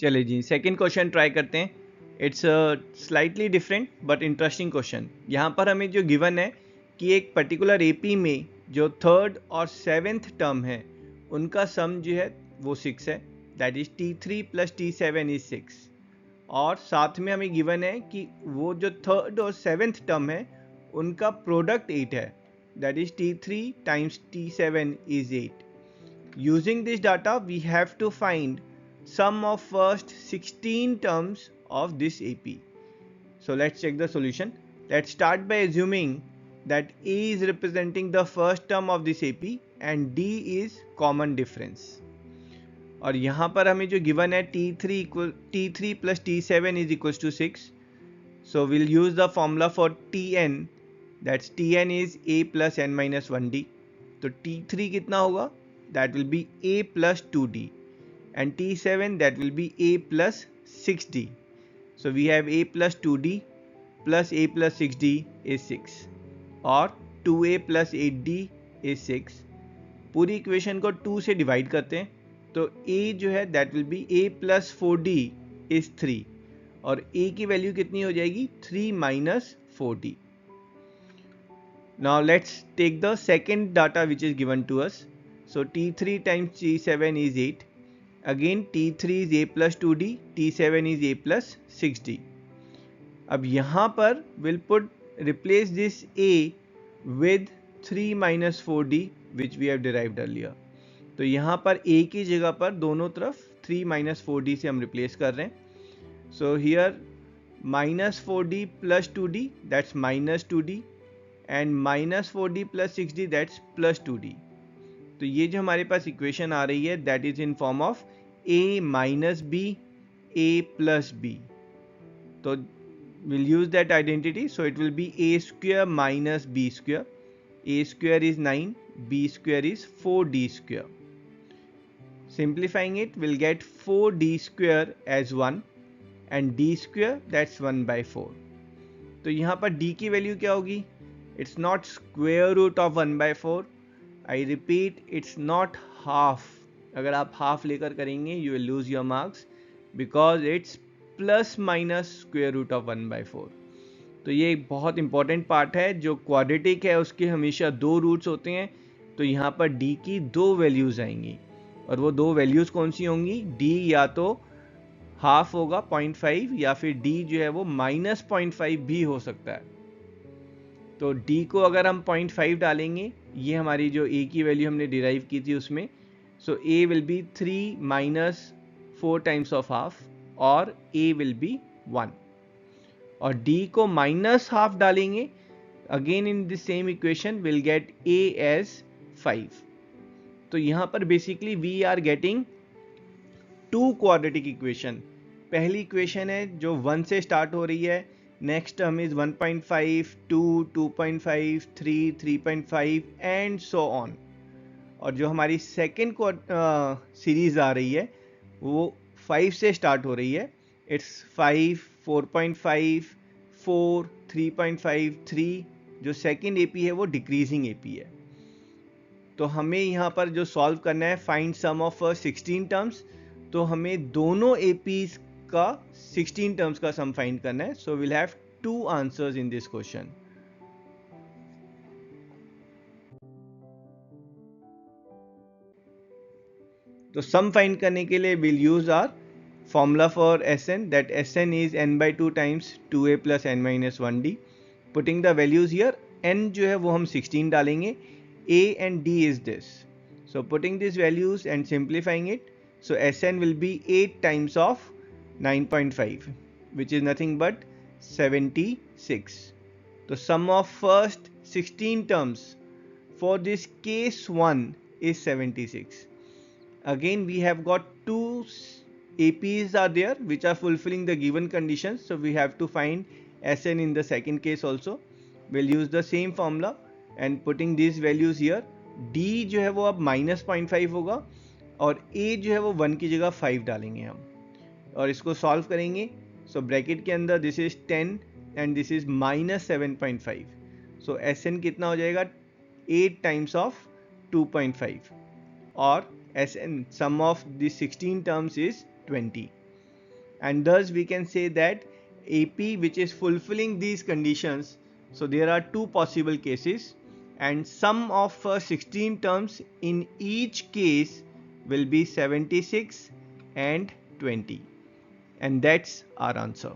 चलिए जी, second question try करते हैं। It's slightly different but interesting question. यहाँ पर हमें जो गिवन है कि एक पर्टिकुलर एपी में जो थर्ड और सेवेंथ टर्म है उनका सम जो है वो 6 है, that is T3 plus T7 is 6। और साथ में हमें गिवन है कि वो जो थर्ड और सेवेंथ टर्म है उनका प्रोडक्ट 8 है, that is T3 times T7 is 8. Using this data, we have to find sum of first 16 terms of this AP. So let's check the solution. Let's start by assuming that A is representing the first term of this AP and D is common difference. और यहाँ पर हमें जो given है T3 plus T7 is equals to 6. So we'll use the formula for Tn, that's Tn is A plus n minus 1D. तो T3 कितना होगा? That will be A plus 2D, and T7 that will be A plus 6D. So we have A plus 2D plus A plus 6D is 6 और 2A plus 8D is 6. पूरी equation को 2 से divide करते हैं तो A जो है that will be A plus 4D is 3 और A की वैल्यू कितनी हो जाएगी? 3 minus 4D. Now let's take the second data which is given to us. So T3 times T7 is 8. Again T3 is A plus 2D, T7 is A plus 6D. अब यहाँ पर we'll replace this A with 3 minus 4D which we have derived earlier. तो यहाँ पर A की जगह पर दोनों तरफ 3 minus 4D से हम replace कर रहे हैं. So here minus 4D plus 2D, that's minus 2D, and minus 4D plus 6D, that's plus 2D. तो ये जो हमारे पास इक्वेशन आ रही है that is in form of A minus B A plus B. तो will use that identity, so it will be A square minus B square. A square is 9, B square is 4D square. Simplifying it, we'll get 4D square as 1 and D square that's 1 by 4. तो यहाँ पर D की value क्या होगी? It's not square root of 1 by 4. I repeat, it's not half. अगर आप half लेकर करेंगे you will lose your marks because it's plus minus square root of 1 by 4. तो ये एक बहुत इंपॉर्टेंट पार्ट है. जो क्वाड्रेटिक है उसके हमेशा दो रूट्स होते हैं, तो यहाँ पर D की दो वैल्यूज आएंगी और वो दो वैल्यूज कौन सी होंगी? D या तो हाफ होगा 0.5 या फिर D जो है वो माइनस 0.5 भी हो सकता है. तो D को अगर हम 0.5 डालेंगे, ये हमारी जो A की वैल्यू हमने डिराइव की थी उसमें, so A will be 3 minus 4 times of half और A विल बी 1. और D को माइनस हाफ डालेंगे, again in this same equation will get A as 5. तो यहाँ पर basically we are getting to quadratic equation. पहली इक्वेशन है जो 1 से स्टार्ट हो रही है, next term is 1.5, 2, 2.5, 3, 3.5 and so on. और जो हमारी सेकेंड सीरीज आ रही है वो 5 से स्टार्ट हो रही है. इट्स 5, 4.5, 4, 3.5, 3. जो सेकेंड एपी है वो डिक्रीजिंग एपी है. तो हमें यहाँ पर जो सॉल्व करना है फाइंड सम ऑफ 16 टर्म्स, तो हमें दोनों एपीज का 16 टर्म्स का सम फाइंड करना है. So will have two answers in this question. तो सम फाइंड करने के लिए will use our formula for Sn, that Sn is n by 2 times 2a plus n minus 1d. Putting the values here, n जो है वो हम 16 डालेंगे, a and d is this. So putting these values and simplifying it, so Sn will be 8 times of 9.5 which is nothing but 76. So sum of first 16 terms for this case 1 is 76. Again we have got two APs are there which are fulfilling the given conditions, so we have to find Sn in the second case also. We'll use the same formula and putting these values here. D जो है वो अब -0.5 होगा और A जो है वो 1 की जगह 5 डालेंगे हम और इसको सॉल्व करेंगे. सो ब्रैकेट के अंदर this is 10 and this is -7.5. So Sn कितना हो जाएगा? 8 टाइम्स ऑफ 2.5 और Sn sum of this 16 terms is 20. and thus we can say that AP which is fulfilling these conditions, so there are two possible cases, and sum of 16 terms in each case will be 76 and 20, and that's our answer.